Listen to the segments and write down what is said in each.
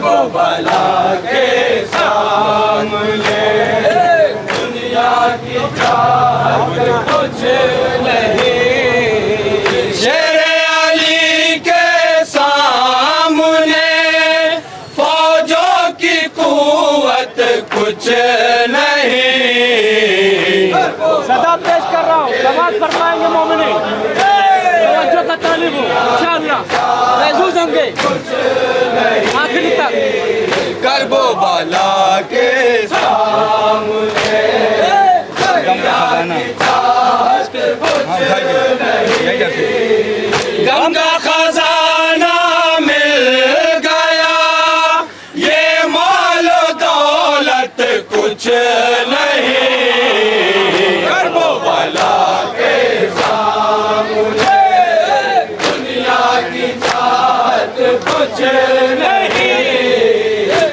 करबो बला के सामने दुनिया की चाहत कुछ नहीं। शेरे अली के सामने फौजों की कुव्वत कुछ नहीं। सदा पेश कर रहा हूँ, नमाज फरमाएंगे मोमिनीन, तवज्जो का तालिब हूँ इंशाअल्लाह, महसूस होंगे आखिरी तक। करबो बला के सामने गम का खजाना मिल गया, ये माल दौलत कुछ नहीं। करबो बला के सामने दुनिया की चाहत कुछ नहीं।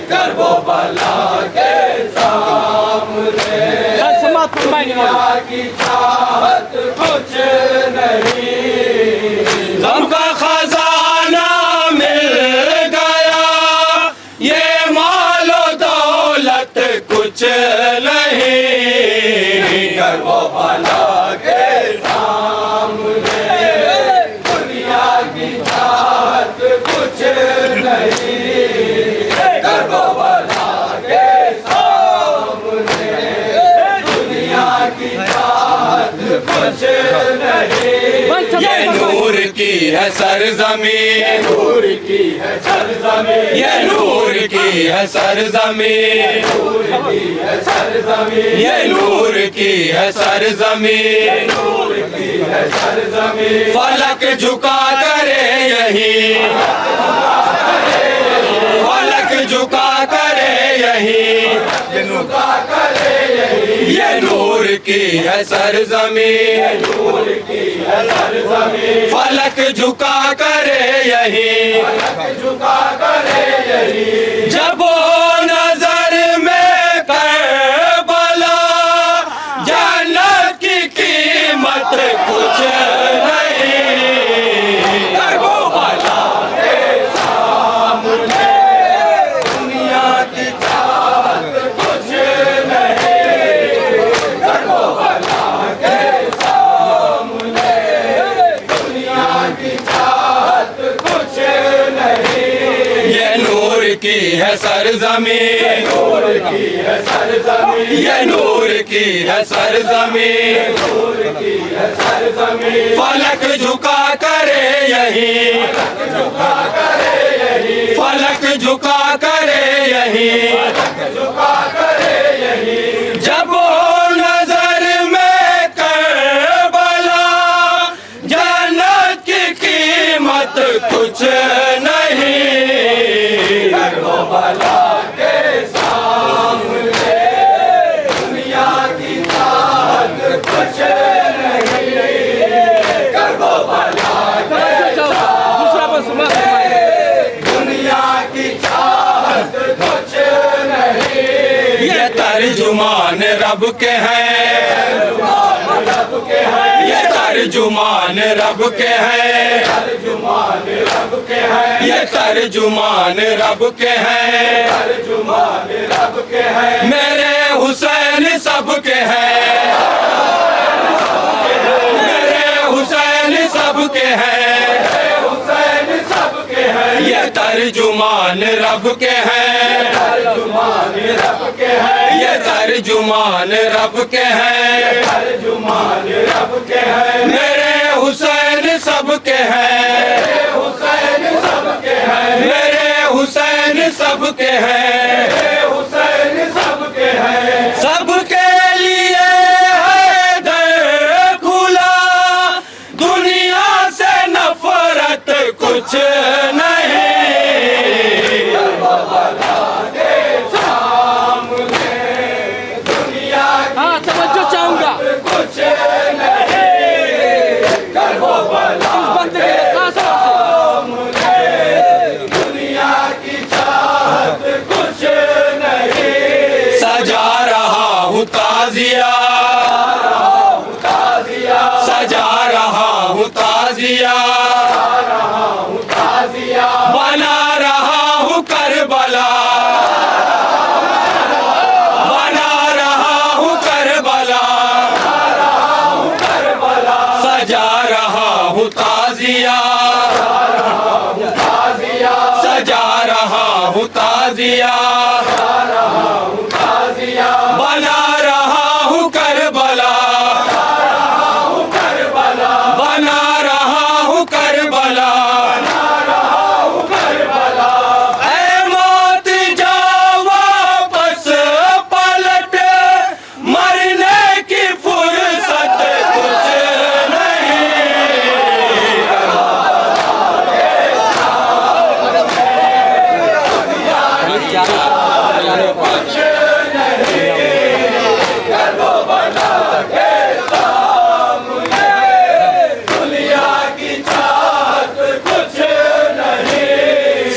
करबो बला के सामने समाप्त फरमाएंगे दुनिया की चाहत कुछ नहीं। गम का खजाना मिल गया, ये मालो दौलत कुछ नहीं। करबो बला के सामने दुनिया की चाहत कुछ नहीं। करबो बला के सामने दुनिया की चाहत कुछ नहीं। ये नूर की है सरज़मीं, नूर की है सरज़मीं, ये नूर की है सरज़मीं, नूर की है सरज़मीं, ये नूर की है सरज़मीं, नूर की है सरज़मीं। फलक झुका करे यहीं, फलक झुका करे यहीं, झुका करे यहीं। ये नूर की है सरज़मीं, नूर की है सरज़मीं। फलक झुका करे यहीं, फलक झुका करे यहीं। जब वो नजर में करबला, जन्नत की कीमत कुछ नहीं। करबो बला के सामने दुनिया की चाहत कुछ नहीं। करबो बला के सामने दुनिया की चाहत कुछ नहीं। ये नूर की है सरज़मीं, नूर की है सरज़मीं, ये नूर की है सरज़मीं, नूर की है सरज़मीं। फलक झुका करे यहीं, फलक झुका करे यहीं, फलक झुका करे यहीं, फलक झुका करे यहीं। जब वो नजर में करबला, जन्नत की कीमत कुछ नहीं। करबो बला के सामने दुनिया की चाहत कुछ नहीं। करबो बला के दूसरा बस समाप्त फरमाएंगे। दुनिया की चाहत कुछ नहीं। ये तर्जुमान रब के हैं, रब के हैं, ये तर्जुमान रब के हैं, तर्जुमान रब के हैं, ये तर्जुमान रब के हैं, तर्जुमान रब के हैं। मेरे हुसैन सबके हैं, मेरे हुसैन सबके हैं, हुसैन सबके हैं। ये तर्जुमान रब के हैं, तर्जुमान रब के हैं, ये तर्जुमान रब के हैं, तर्जुमान रब के हैं। मेरे हुसैन सबके हैं, हुसैन सबके हैं, मेरे हुसैन सबके हैं, हुसैन सबके हैं। सबके लिए है दर खुला, दुनिया से नफरत कुछ नहीं। करबो बला के सामने दुनिया हाँ, तवज्जो चाहूंगा कुछ नहीं। करबो बला बंदे के खास दुनिया की चाहत कुछ करबला, बना रहा हूँ करबला, सजा रहा हूँ ताजिया, सजा रहा हूँ ताजिया, बना रहा हूँ करबला, बना रहा हूँ करबला। ऐ मौत जा वापस पलट, मरने की फुर्सत कुछ नहीं।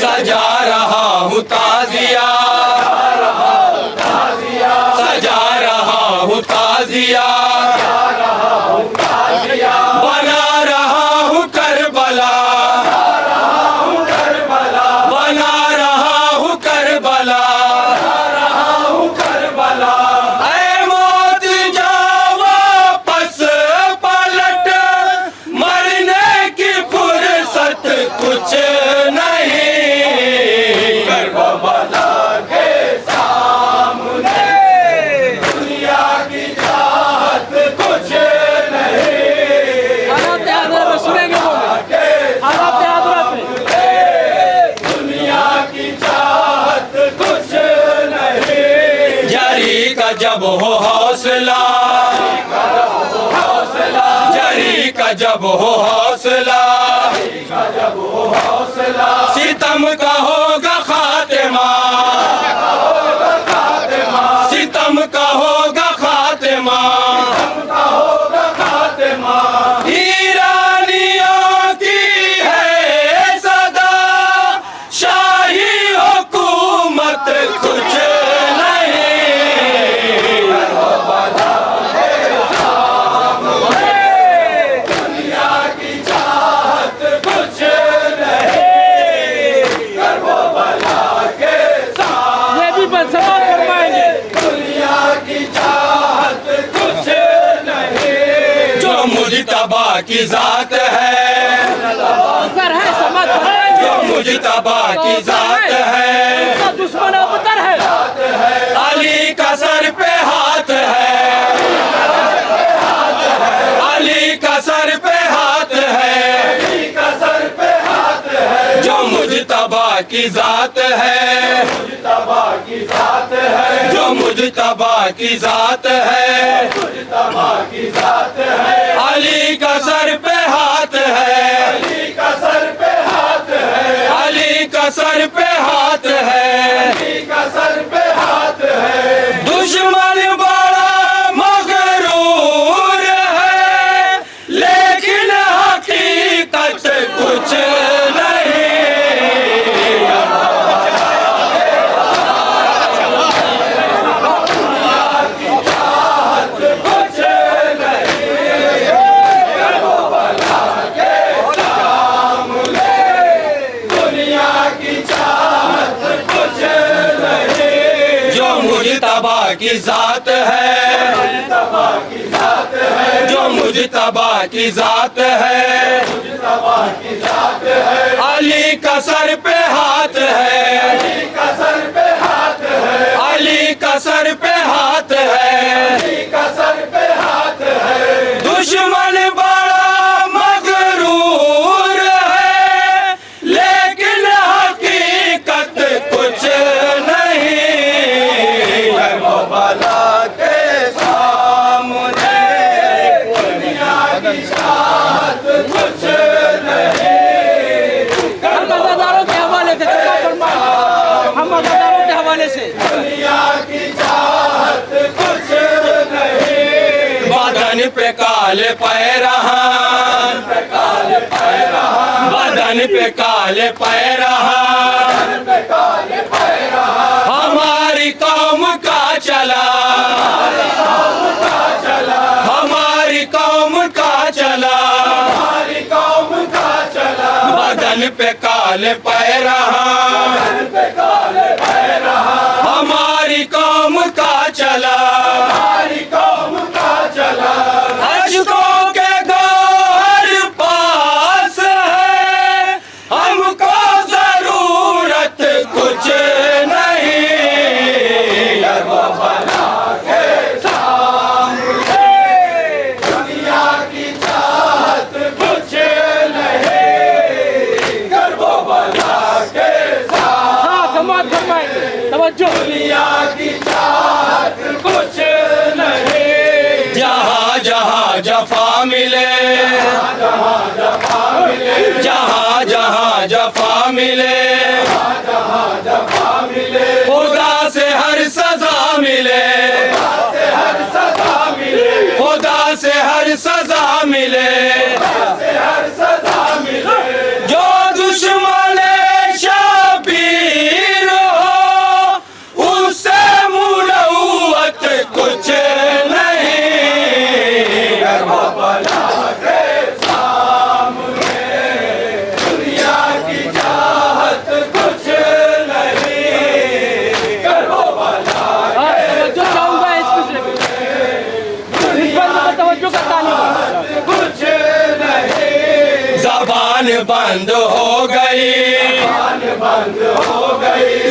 सजा रहा हूँ ताजिया, सजा रहा हूँ ताजिया, बना रहा हूँ करबला, बना रहा हूँ करबला। ऐ मौत जा वापस पलट, मरने की फुर्सत कुछ नहीं। करबला के सामने दुनिया की चाहत कुछ नहीं। हालात याद रहे, सुनेंगे वो हालात याद रहे। दुनिया की चाहत कुछ नहीं। जरी का जब हो हौसला, जरी का जब हो हौसला, सितम का होगा खातिमा, सितम का होगा खातिमा। ईरानियों की है सदा, शाही हुकूमत कुछ नहीं। दुनिया की चाहत कुछ नहीं। करबला के सामने ये भी समाप्त फरमाएंगे। दुनिया की चाहत कुछ नहीं। जो मुजतबा की जात है, अबतर है, समाप्त फरमाएंगे। जो मुजतबा की जात है, उसका दुश्मन अबतर है। अली का सर पे हाथ है, अली का सर पे हाथ है, जो मुजतबा की जात है, जो मुजतबा की जात है, अली का सर पे हाथ है, अली का सर पे हाथ है, अली का सर पे हाथ है, अली का सर पे हाथ है। दुश्मन बड़ा मगरूर है, लेकिन हकीकत कुछ नहीं। जो मुजतबा की जात है, जो मुजतबा की जात है, अली का सर पे हाथ है, अली का सर पे हाथ है, अली का सर पे हाथ है, अली का सर पे हाथ है। दुश्मन बड़ा मगरूर है, लेकिन हकीकत कुछ नहीं। करबला के सामने दुनिया की चाहत कुछ नहीं। हम अजादारों के हवाले से समाप्त फरमाएंगे। हम अजादारों के हवाले से दुनिया की चाहत कुछ नहीं। बदन पे काले पैरहान, बदन पे काले पैरहान, हमारी कौम का चला, हमारी कौम का चला, हमारी कौम का चला। बदन पे काले पैरहान, हमारी कौम का चला, अशकों के गौहर पास है, हमको जरूरत कुछ नहीं। वो बला के सामने दुनिया की चाहत कुछ नहीं, कर वो बला के सामने। हाँ समाज फरमाएंगे, तवज्जो। दुनिया की चाहत कुछ नहीं, जहाँ जहाँ जफा मिले, जहाँ जहाँ जफा मिले, खुदा से हर सजा मिले, खुदा से हर सजा मिले, जो दुश्मन शबीर हो उससे मुरौवत कुछ नहीं। वो बला के सामने दुनिया की चाहत कुछ नहीं, कर वो बला हाँ तवज्जो चाहूँगा इस दूसरे पे, इस पर तवज्जो का तालीम। कुछ नहीं। जबान बंद हो गई,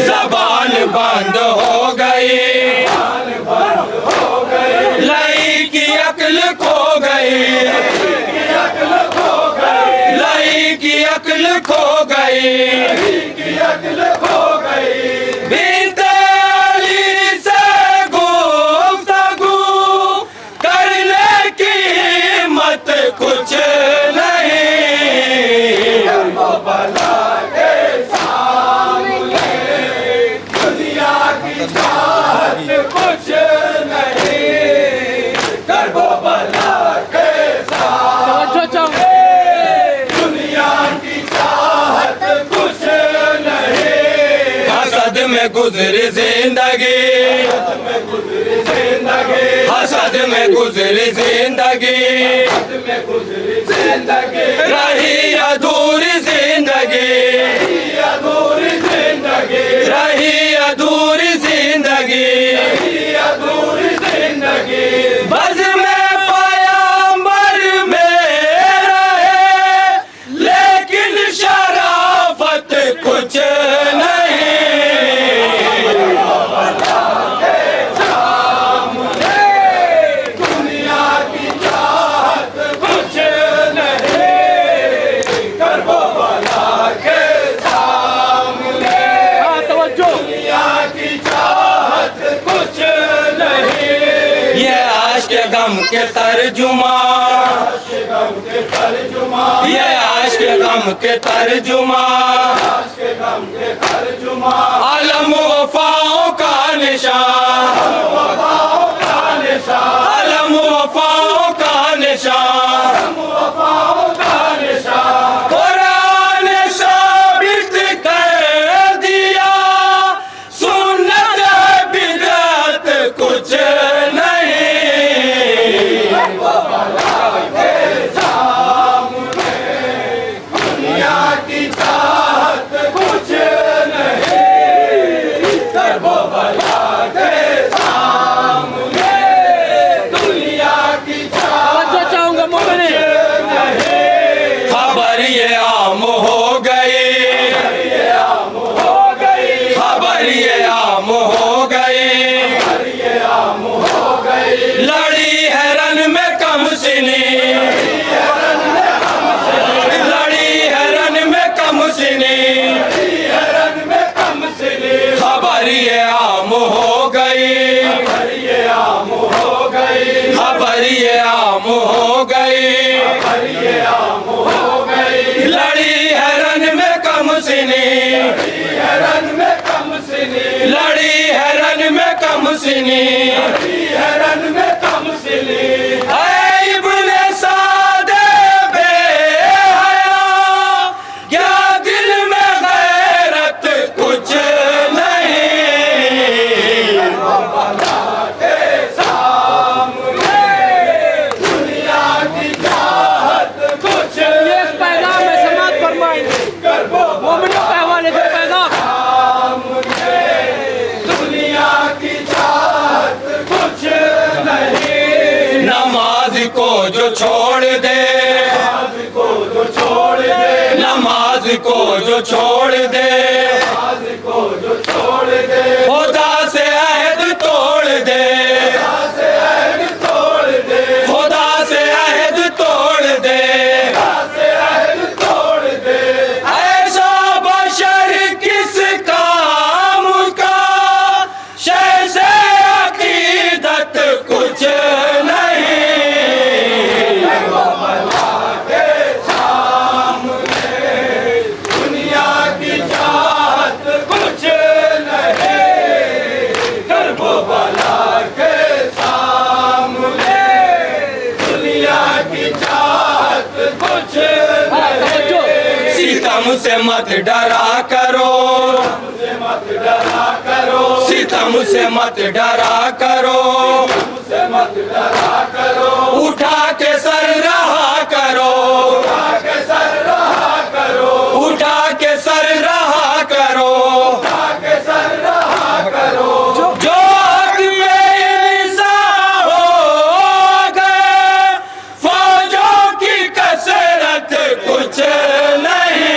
जबान बंद हो गई, लाई की अक्ल खो गई, लाई की अक्ल खो गई, बीतली से गुफ्तगू करने की हिम्मत कुछ नहीं। वो बला के सामने दुनिया की चाहत कुछ नहीं, कर वो बला के सामने तवज्जो चाहूँगा। दुनिया की चाहत कुछ नहीं। हसद में गुजरी जिंदगी, हसद में गुजरी जिंदगी, रही अधूरी जिंदगी, रही अधूरी जिंदगी, बज़ में पयंबर मेरा है, लेकिन शराफत कुछ नहीं। दुनिया की चाहत कुछ नहीं, कर वो बला के सामने हाँ तवज्जो। दुनिया की चाहत कुछ नहीं। ये आश के गम के तर्जुमा, ये आश के गम के तर्जुमा, आलम वफाओं का निशान, आलम वफाओं का निशान, कुरान साबित कर दिया, सुन्नत बिदअत कुछ नहीं। वो बला के सामने दुनिया की चाहत कुछ नहीं, कर वो बला के सामने दुनिया की चाहत तवज्जो चाहूँगा मोमिन। खबर ये आम हो गई, खबर ये आम हो गई, लड़ी है रन में कम सिनी, लड़ी है रन में कम सिनी, खबर ये आम हो गई, खबर ये आम हो गई, लड़ी है रन में कम सिनी, लड़ी है रन में कम सिनी, ऐ इब्ने सादे बेहया, क्या दिल में गैरत कुछ नहीं। दुनिया की चाहत कुछ ये एक पैगाम है, समाज फरमाएंगे मोमिनों के हवाले से पैगाम। को जो छोड़ दे, नमाज को जो छोड़ दे, खुदा से अहद तोड़ दे, खुदा से अहद तोड़ दे, ऐसा बशर किस काम का, शय से अकीदत कुछ नहीं। दुनिया की चाहत कुछ नहीं, करबो बला के सामने। दुनिया की चाहत कुछ नहीं। सितम से मत डरा करो, सितम से मत डरा करो, उठा के सर रहा करो, उठा के सर रहा करो, जो हक में इंसान हो गए, फौजों की कसरत कुछ नहीं।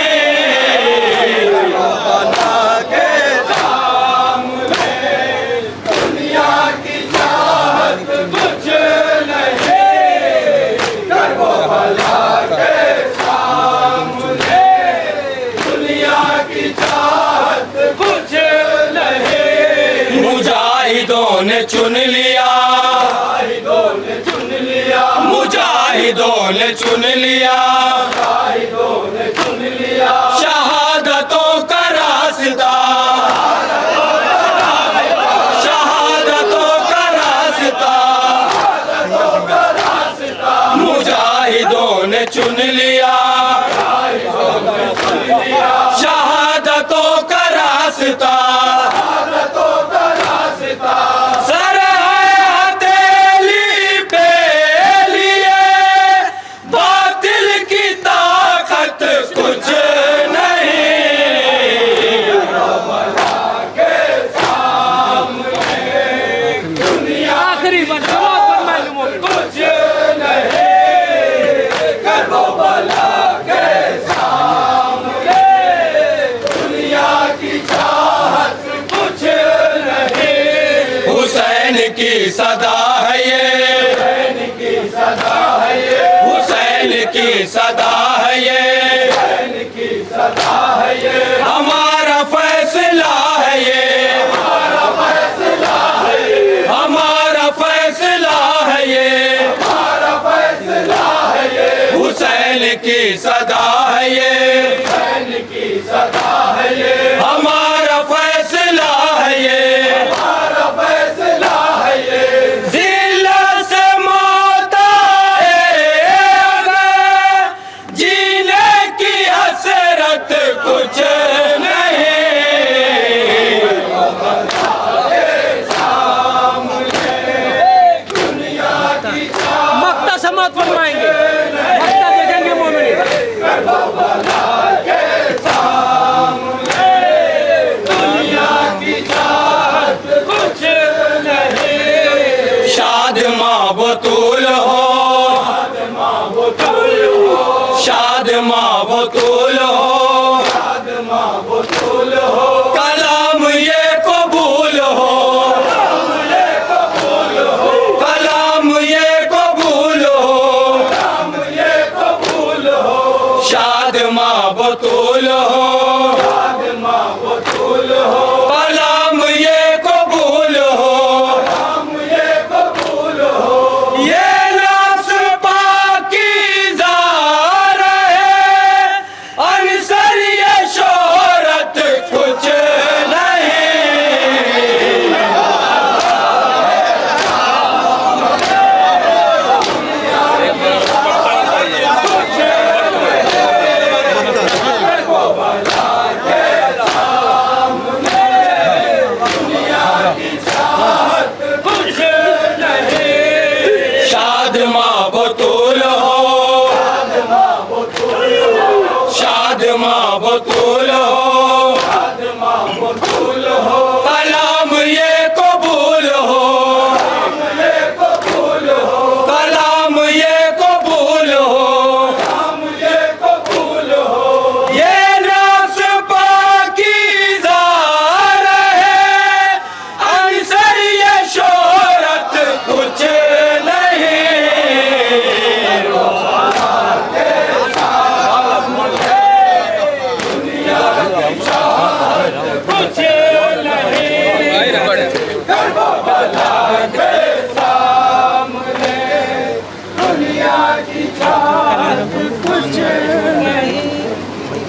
मुजाहिदों ने चुन लिया, मुजाहिदों ने चुन लिया, शहादतों का रास्ता, शहादतों का रास्ता, मुजाहिदों ने चुन लिया, शहादतों का रास्ता। सर है हथेली पे लिए, बातिल की ताकत कुछ नहीं। आखिरी बात कुछ नहीं, करबो बला के सामने। दुनिया की चाहत कुछ नहीं। हुसैन की सदा है ये, हुसैन की सदा है ये, हुसैन की सदा है ये, हुसैन की सदा है ये। हमारा फैसला है ये, हमारा फैसला है ये, हमारा फैसला है ये, हमारा फैसला है ये। हुसैन की सदा